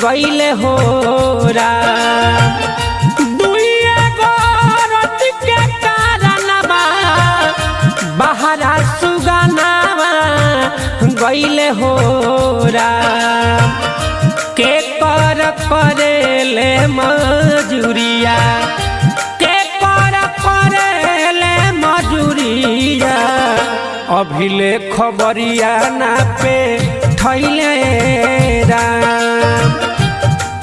गईले हो दुइया गोरत के कारणवा बहरा सुगनावा गईले हो के कर करेले मजूरिया के कर करेले मजूरिया अभिले खबरिया ना पे थैले राम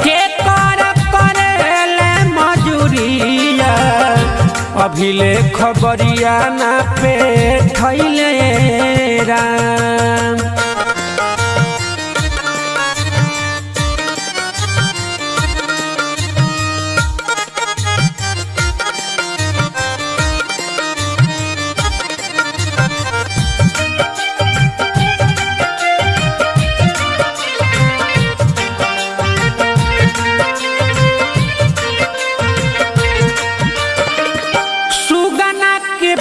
के कर करेले मजूरिया अभिले खबरिया ना पे थैले राम।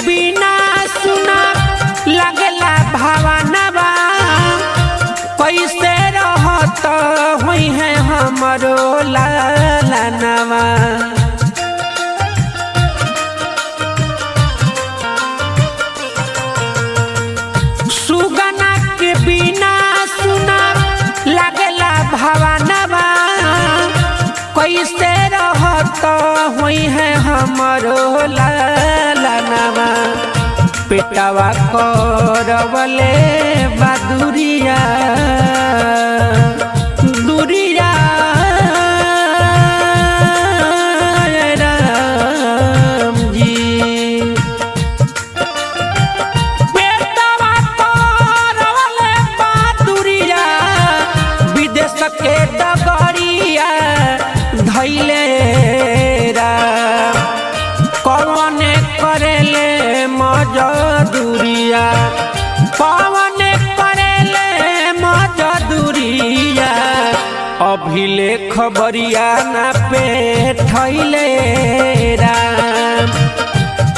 बिना सुना लगला भावनवा कैसे रहत हुई है हमरो लालनवा सुगना के बिना सुना लगला भावनवा कैसे रहत हुई है हमरो लालनवा पेटवा करवले बदुरिया दुरिया राम जी पेटवा करवले बदुरिया विदेश के डगरिया धैले राम कौन करेले मजदूरिया कौन करेले मजदूरिया अभिले खबरिया ना पे थैले राम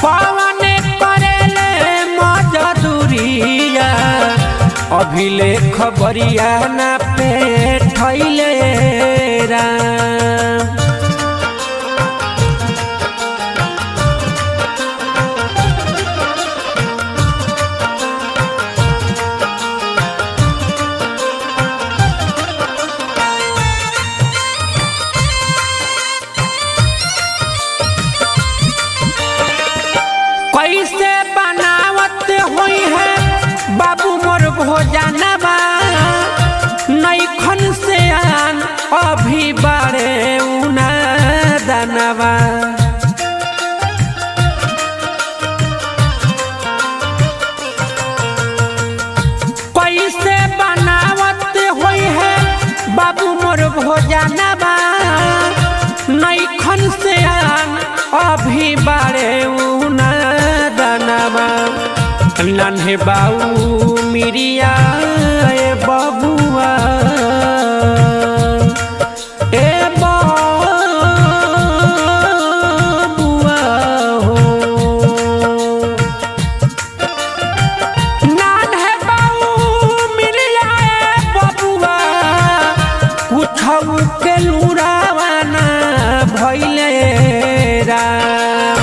कौन करेले मजदूरिया अभिले खबरिया ना पे थैले राम। कैसे बनावत हुई है बाबू मोर भोजनवा नैखन से आन अभी बारे उना दनवा कैसे बनावत हुई है बाबू मोर भोजनवा नैखन से आन अभी बारे उना दनवा नन्हे बाऊ मिरिया ए बबुआ ए बबुआ हो नन्हे बाऊ मिरिया ए बबुआ कुछऊ के लुरावाना भइले राम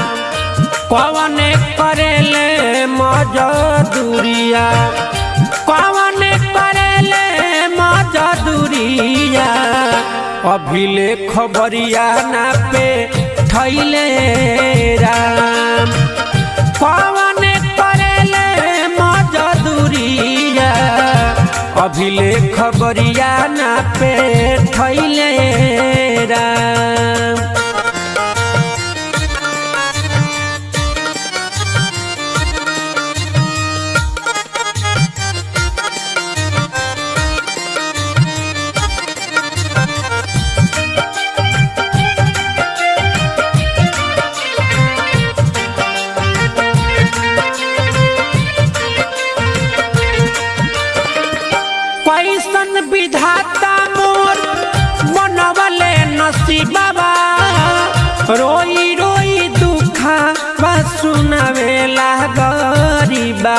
कौन करेले मजदूरिया कौन करेले मजदूरिया अभिले खबरिया ना पे थैले राम कौन करेले मजदूरिया अभिले खबरिया ना पे थैले राम। कैसन विधाता मोर बनवले नसीबा रोई रोई दुखा सुनावे गरीबा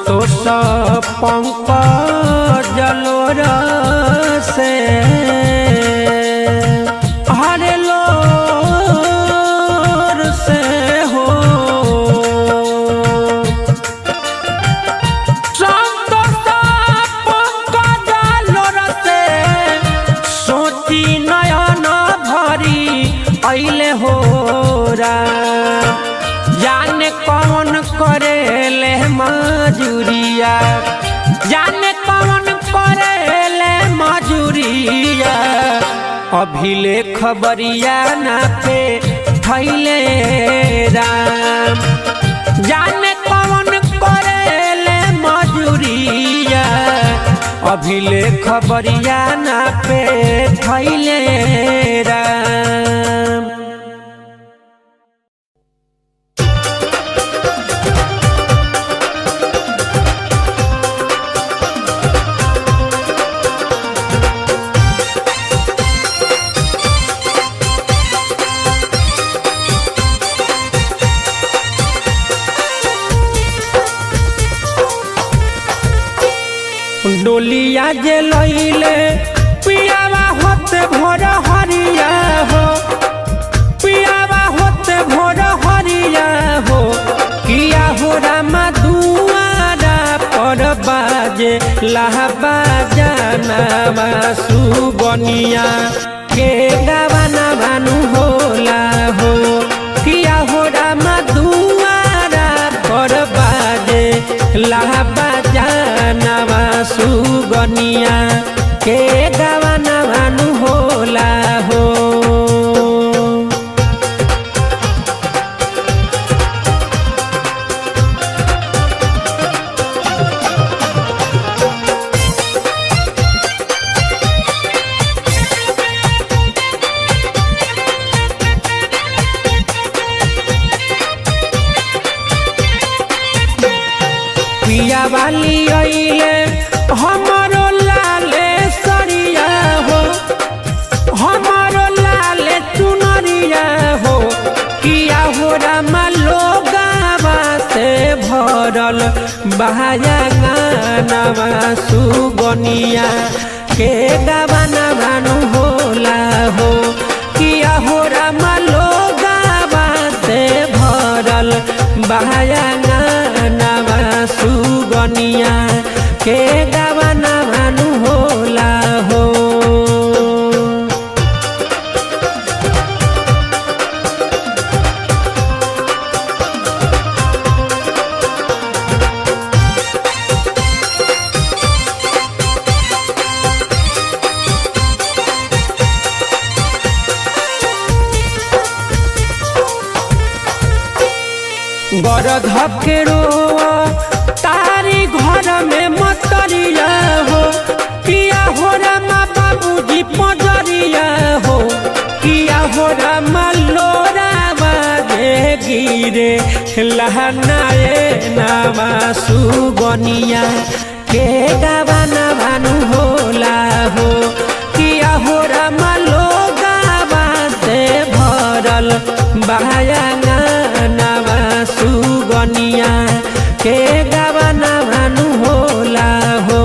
संतोष पंकज लोर से हरे लोर से हो संतोष पंकज लोर से सोची नयन भरी अइले हो जाने कौन करेले मजूरिया जाने कौन करेले मजूरिया अभिले खबरिया ना पे थैले राम जाने कौन करेले मजूरिया अभिले खबरिया ना पे थैले राम। डोलिया जे लइले पियावा होते भोर हरिया हो पियावा होते भोर हरिया हो किया हो रामा दुआरा पर बाजे लहबा जानवा सुगनिया के गावाना भानु होला हो किया हो रामा दुआरा पर बाजे लहबा जानवा सुगनिया के गावाना भानु होला हो। पिया वाली अइले हमारो लाले सरिया हो हमारो लाले चुनरिया हो किया हो रामा लोगावा से भरल बहाया गानावा सुगनिया के गावाना भानु होला हो किया हो रामा लोगावा से भरल बहाया गानावा सुगनिया के गावाना भानु होला हो। गरध के रोआ तारी घर में मतरिया हो किया हो रामा बाबूजी पजरिया हो किया हो रामा लोरा बाजे गिरे लहनाए नामा सुगनिया के गावाना भानु होला हो किया हो रामा लोगावा से भरल बहाया गानावा सुगनिया के गावाना भानु होला हो।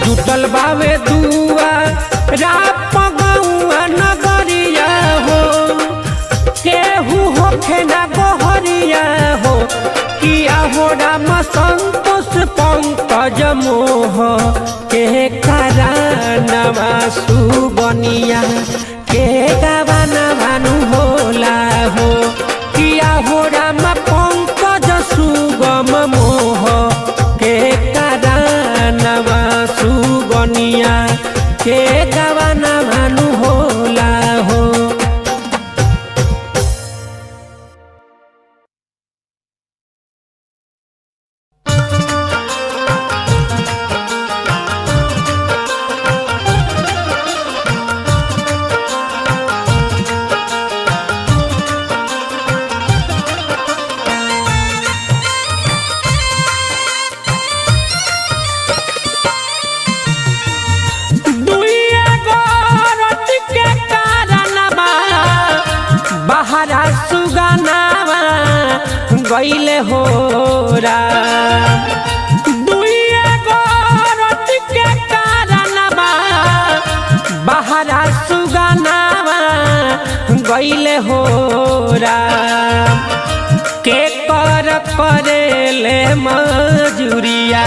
जुटल बावे दुआ राप गौआ नगरिया हो केहू होखे ना गोहरिया हो किया हो रामा संतोष पंकज मोह के करानवा सुगनिया के गावाना भानु होला हो किया हो रामा पंकज सुगम मोह के करानवा सुगनिया के गावाना भानु होला हो। सुगानावा गईले हो दुइया गोरत के कारणवा बहरा सुगानावा गईले हो के कर करेले मजूरिया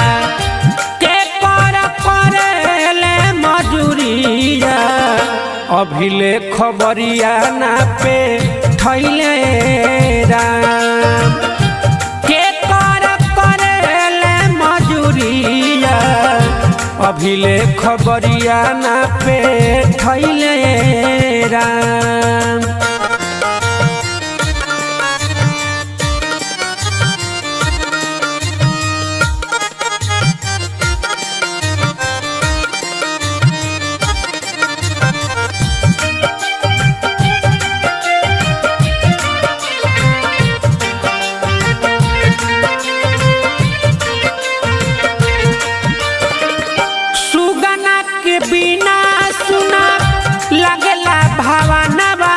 के कर करेले मजूरिया अभिले खबरिया ना पे थैले राम के कर करेले मजूरिया अभिले खबरिया ना पे थैले राम बिना सुना लगला भावनवा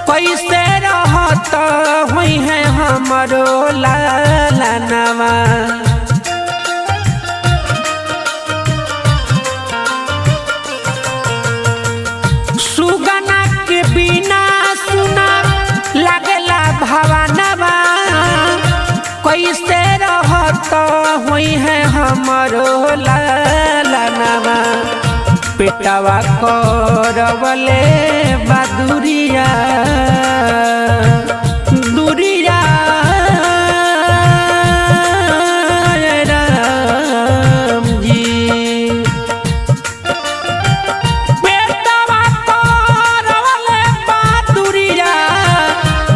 कैसे रहत हुई है हमरो लालनवा सुगना के बिना सुना लगला भावनवा कैसे रहत हुई है हमरो लालनवा पेटवा करवले बदुरिया दुरिया राम जी पेटवा करवले बदुरिया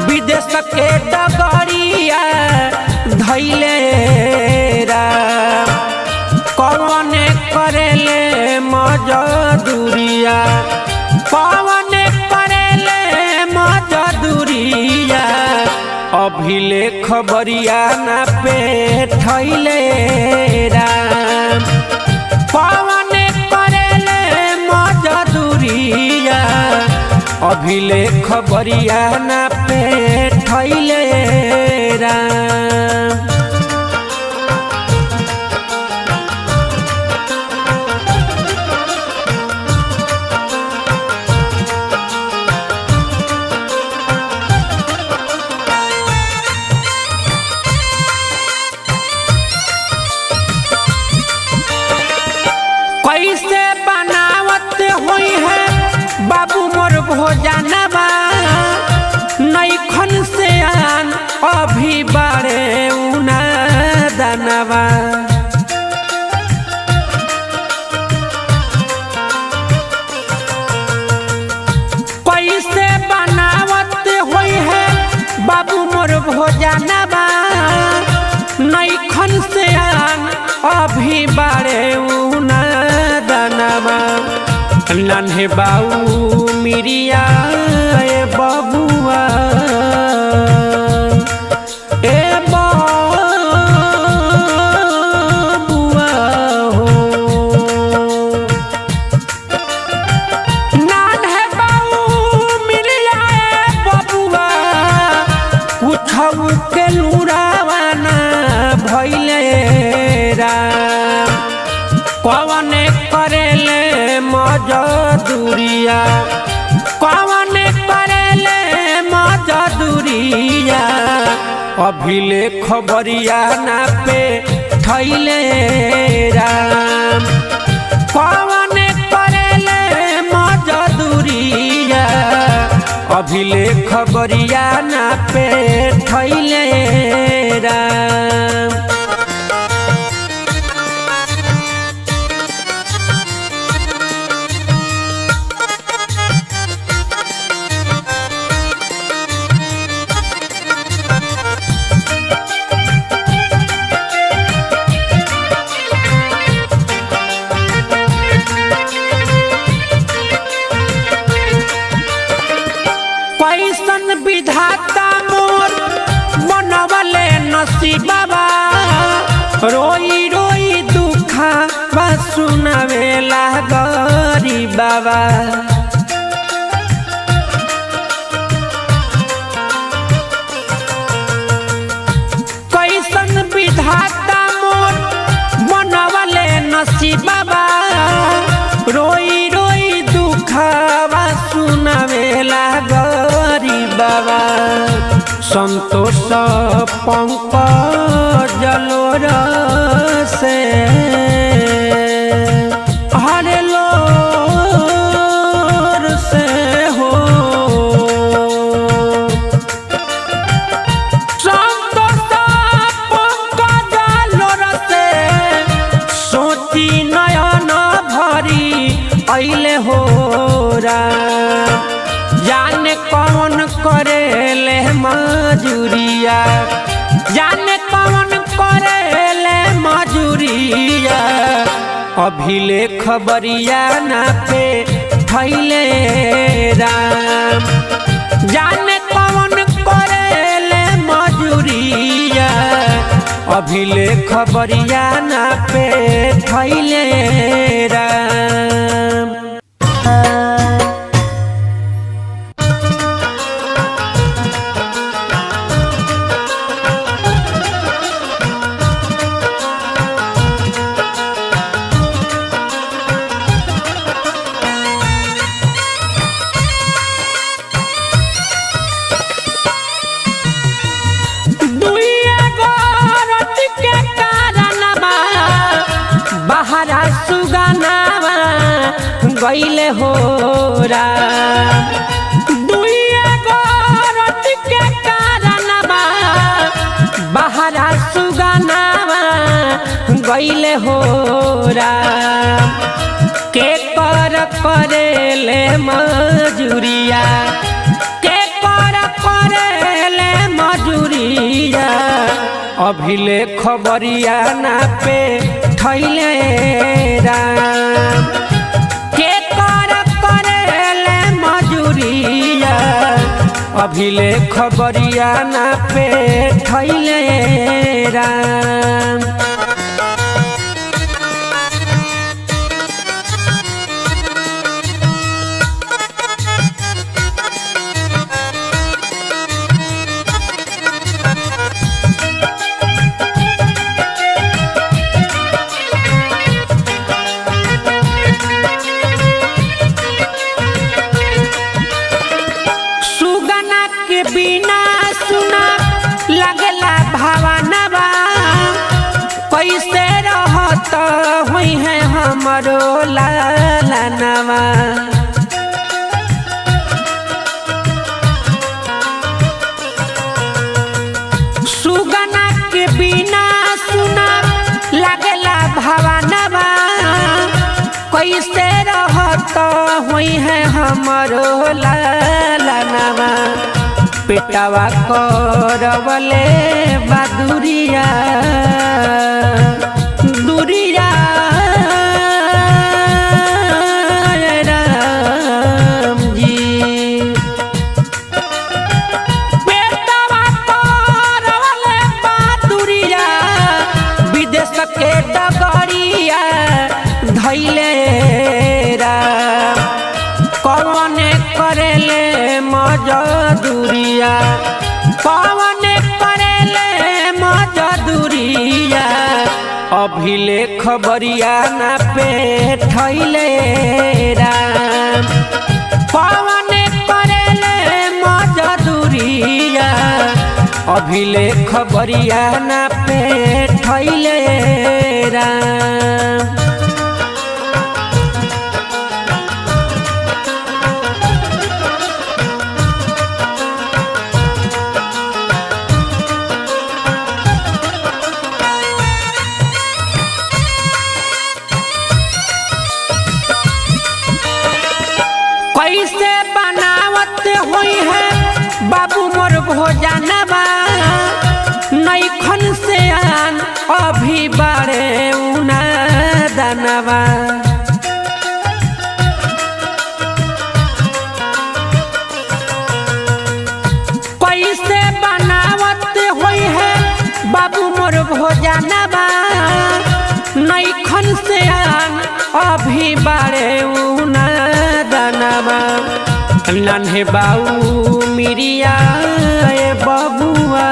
विदेश के डगरिया धैले राम कौन करेले मजदूरिया कौन करेले मजदूरिया अभिले खबरिया ना पे थैले राम कौन करेले मजदूरिया अभिले खबरिया ना पे थैले राम कैसे बनावत हुई है बाबू मोर भोजनवा नैखन से आन अभी बारे उना दनवा कैसे बनावत हुई है बाबू मोर भोजनवा नैखन से आन अभी बारे उना दनवा नन्हे बाऊ मिरिया ए बबुआ ए बबुआ हो नन्हे बाऊ मिरिया ए बबुआ उठऊ के लुरावाना भइले राम कौन करेले मजदूरिया कौन करेले मजदूरिया अभिले खबरिया ना पे थैले राम कौन करेले मजदूरिया अभिले खबरिया ना पे थैले राम विधाता मोर बनवले नसीबा रोई रोई दुखा बा सुनावेला गरीबा बाबा संतोष पंकज लोर से हरे लोर से हो संतोष पंकज लोर से सोची नयन भरी अइले हो जाने कौन करेले मजूरिया जाने कौन करेले मजूरिया अभिले खबरिया ना पे थैले राम जाने कौन करेले मजूरिया अभिले खबरिया ना पे थैले राम। गईले हो दुइया गोरत के कारणवा बहरा सुगनावा गईले हो के कर करेले मजूरिया के कर करेले मजूरिया अभिले खबरिया ना पे थैले राम अभिले खबरिया ना पे थैले राम। कैसे रहत हुई है हमरो लालनवा सुगना के बिना सुना लगला भवनवा कैसे रहत हुई है हमरो लालनवा पेटवा करवले बदुरिया दुरिया राम जी पेटवा करवले बदुरिया विदेश के डगरिया धैले राम कौन करेले मजदूरिया कौन करेले मजदूरिया अभिले खबरिया ना पे थैले राम कौन करेले मजदूरिया अभिले खबरिया ना पे थैले राम। कैसे बनावत हुई है बाबू मोर भोजनवा नैखन से आन अभी बड़े उना दनवा कैसे बनावत हुई है बाबू मोर भोजनवा नैखन से आन अभी बड़े उना दनवा नन्हे बाऊ मिरिया ए बबुआ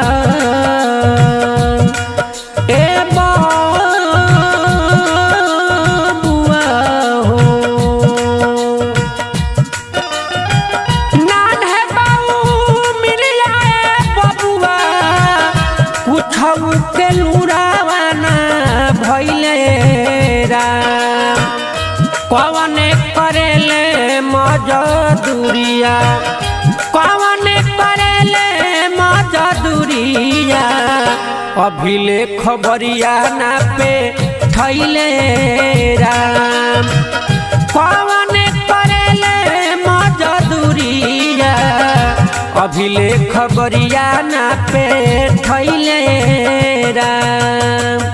ए बबुआ हो नन्हे बाऊ दुरिया कौन करेले मजदूरिया अभिले खबरिया ना पे थैले राम कौन करेले मजदूरिया अभिले खबरिया ना पे थैले राम।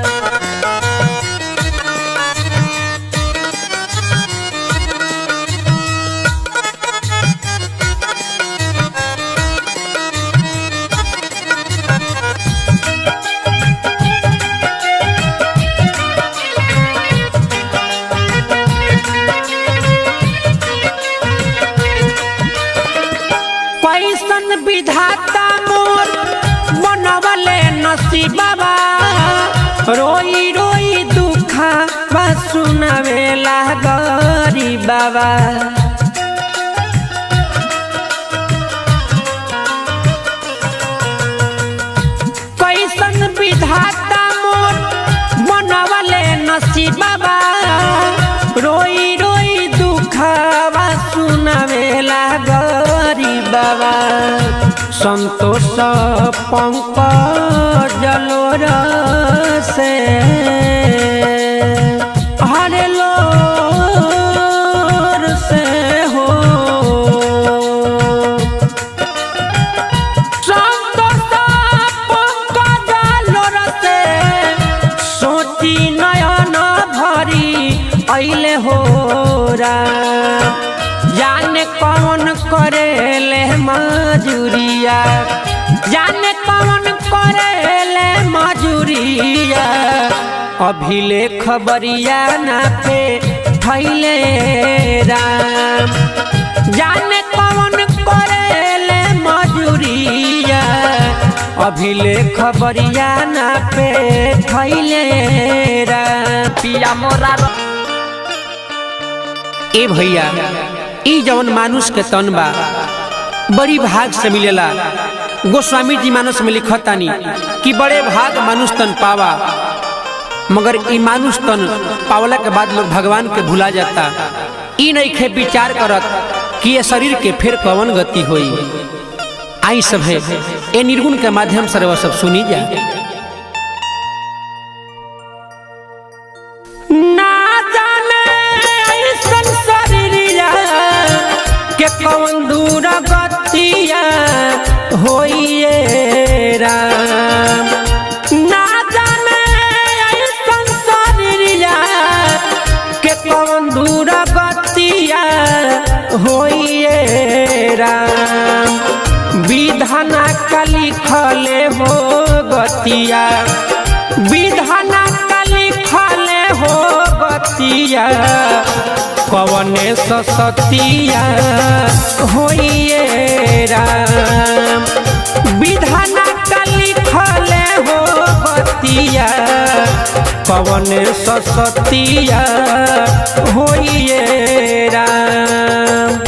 कैसन विधाता मोर बनवले नसीबा रोई रोई दुखा बा सुनावेला गरीबा कैसन विधाता मोर बनवले नसीबा रोई रोई दुखा बा सुनावेला बाबा संतोष पंकजलोर से हरे लोर से हो संतोष पंकजलोर से सोची नयन भरी अइले हो राम जाने कौन करेले मजूरिया जाने कौन करेले मजूरिया अभिले खबरिया ना पे थैले राम जाने कौन करेले मजूरिया अभिले खबरिया ना पे थैले राम। पिया मोरा ए भैया ई जवन मानुष के तन बा बड़ी भाग से मिलेला। गोस्वामी जी मानस में लिखतानी कि बड़े भाग मानुष तन पावा मगर ई मानुष तन पावला के बाद लोग भगवान के भुला जाता। ई नहीं खे विचार करत कि ये शरीर के फिर कवन गति होई। आई सब है ए निर्गुण के माध्यम से सब सुनी जा। कौन दूर गतिया होइए राम ना जाने ऐसन शरीरिया के कौन दूर गतिया होइए राम विधाना का लिखले हो गतिया विधाना का लिखले हो गतिया कवने सतिया होइए राम विधाना का लिखले हो बतिया कवने सतिया होइए राम।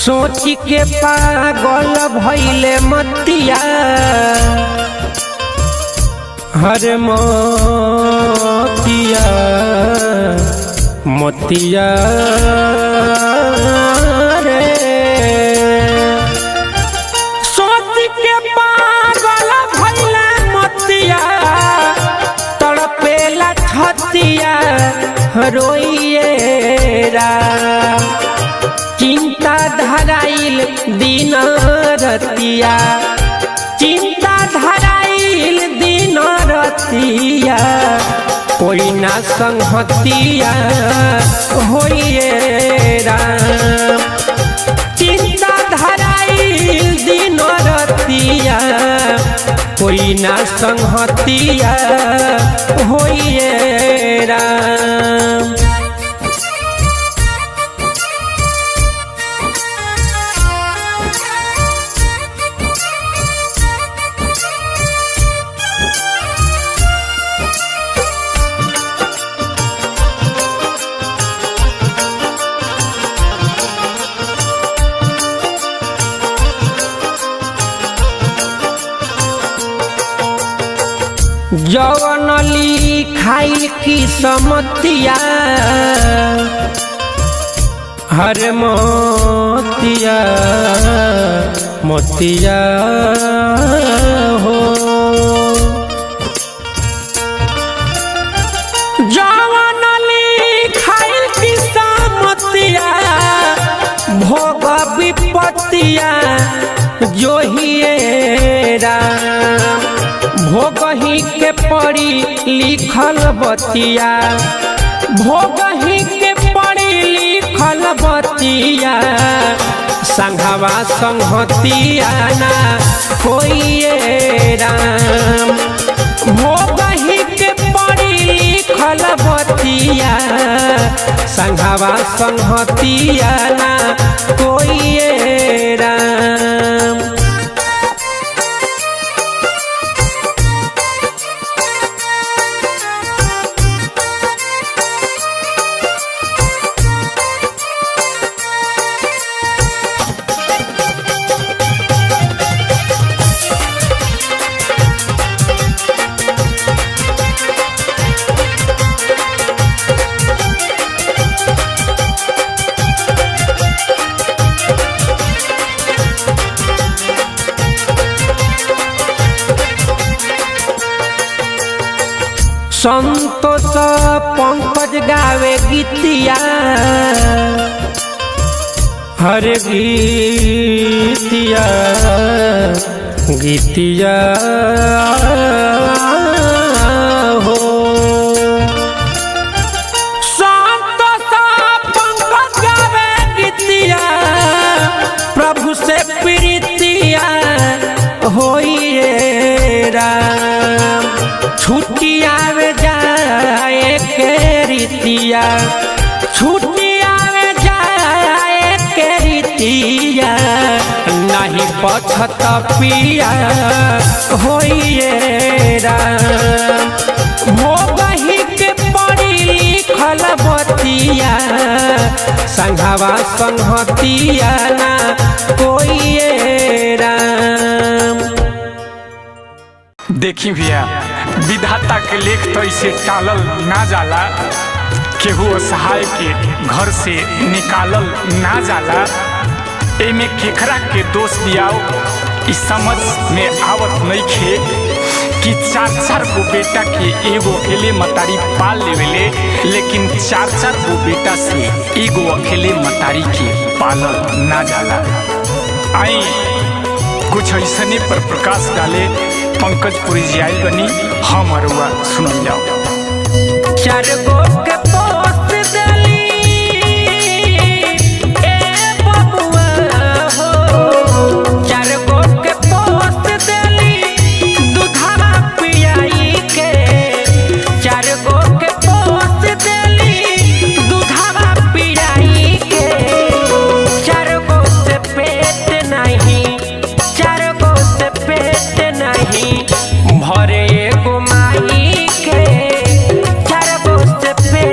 सोच के पागल भइले मतिया हर मोतिया मोतिया रे सोच के पागल भइले मतिया तड़पेला छतिया रोइए राम चिंता धराइल दिन रतिया चिंता धराइल दिन रतिया कोई ना संगतिया होइए राम चिंता धराइल दिन रतिया कोई ना संगतिया होइए राम। जवनली खाइल की समतिया हर मोतिया मोतिया हो जवनली खाइल की समतिया भोग विपत्तिया जो ही राम भोगही के पड़ी लिखल बतिया भोगही के पड़ी लिखल बतिया संघवा संहतिया ना कोई राम भोगही के पड़ी लिखल बतिया संघवा संहतिया ना कोई राम। संतोष पंकज गावे गीतिया हरे गीतिया गीतिया हो संतोष पंकज गावे गीतिया प्रभु से प्रीतिया होइए राम छुट्टी आवे जाए के रीतिया छुट्टी आवे जाए के रीतिया नहीं पछत पिया होइए राम भोगही के पड़ी लिखल बतिया संघवा संहतिया ना कोई राम। देखी भैया विधाता के लेख तो इसे टालल ना जाला केहू असहाय के घर से निकालल ना जाला एमे केकरा के दोष दियाओ इस समझ में आवत नहीं खे कि चार गो बेटा के एगो अकेले मतारी पाल लेवेले लेकिन चार गो बेटा से एगो अकेले मतारी के पालल ना जाला। आई कुछ ऐसने पर प्रकाश डाले पंकजपुरी जी आई बनी हम अरुआ सुनल जाओ। चार गो के पोस्ट देली ए बबुआ हो चार गो के पोस्ट देली दूधवा पियाई के चार गो के पोस्ट देली दूधवा पियाई के चार गो से पेट नहीं चार गो से पेट नहीं भरे एगो माई के चार गो से पेट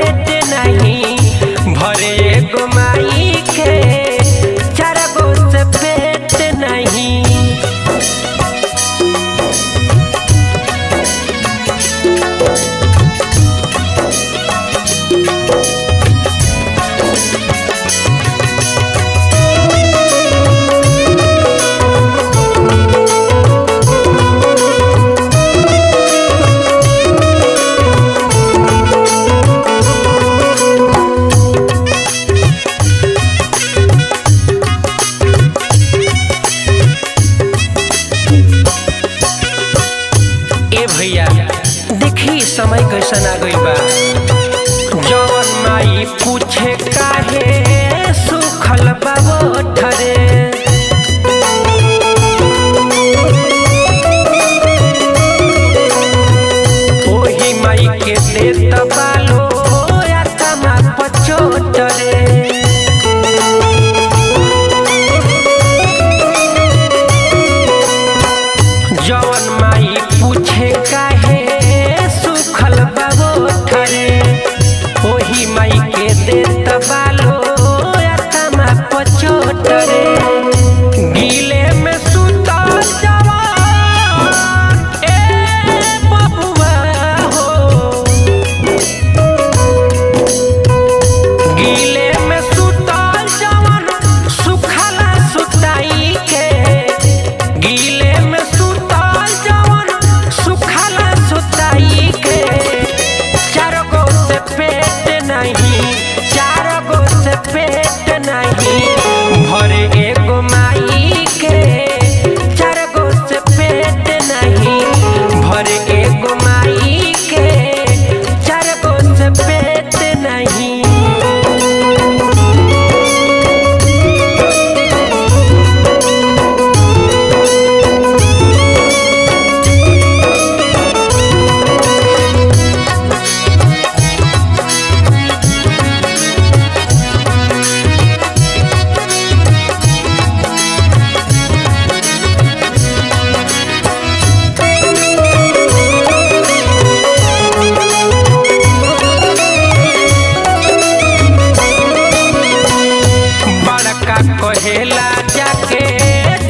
कहेला जाके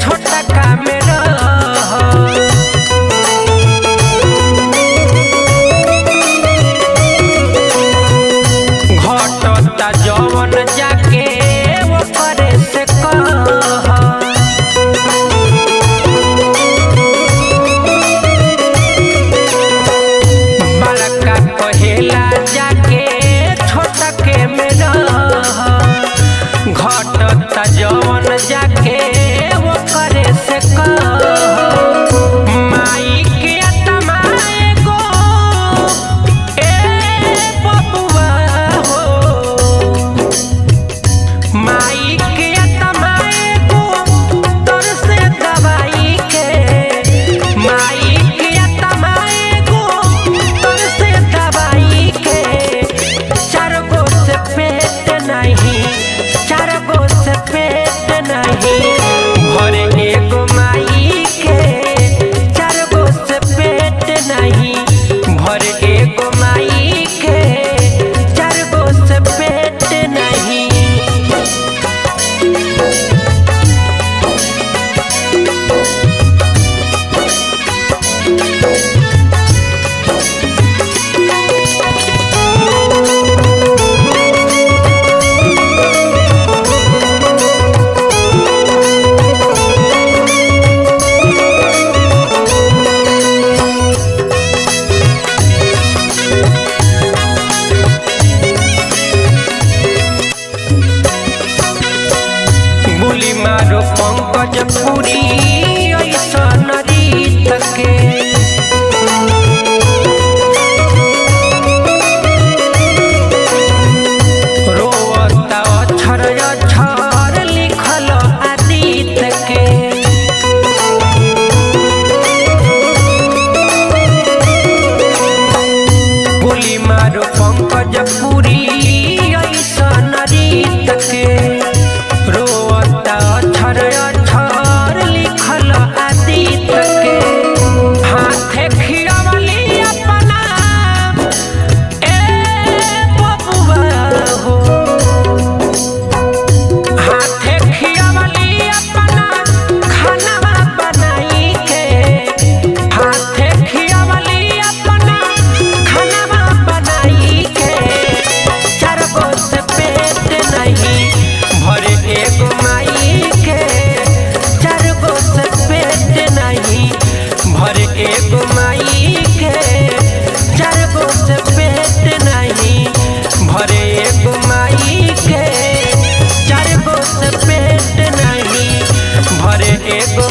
छोटा का में घटता जवन जाके वो करे से बड़का कहेला जाके छोटा के में घटता जवन जाके वो करे से माई के तमाए गो ए बबुआ हो माई के तमाए गो तर से दवाई के माई के तमाए गो तर से दवाई के चार गो से पेट नहीं चार गो से पेट नहीं भरे एगो माई के चार गो से पेट नहीं भरे एगो माई के चार गो से पेट नहीं। गोली मारो पंकज पुरी ऐसन रीत के रोता अक्षर अक्षर लिखल आदित के गोली मारो पंकज पुरी ऐसन रीत के रोता अक्षर अक्षर लिखल आदित के हाथे खियावली अपना ए बबुआ हो हाथे खियावली अपना खाना बनाई के हाथे खियावली अपना खाना बनाई के चार गो से पेट नहीं भरे एगो माई के चार गो से पेट नहीं भरे एगो माई के चार गो से पेट नहीं भरे एगो माई के चार गो से पेट नहीं भरे एगो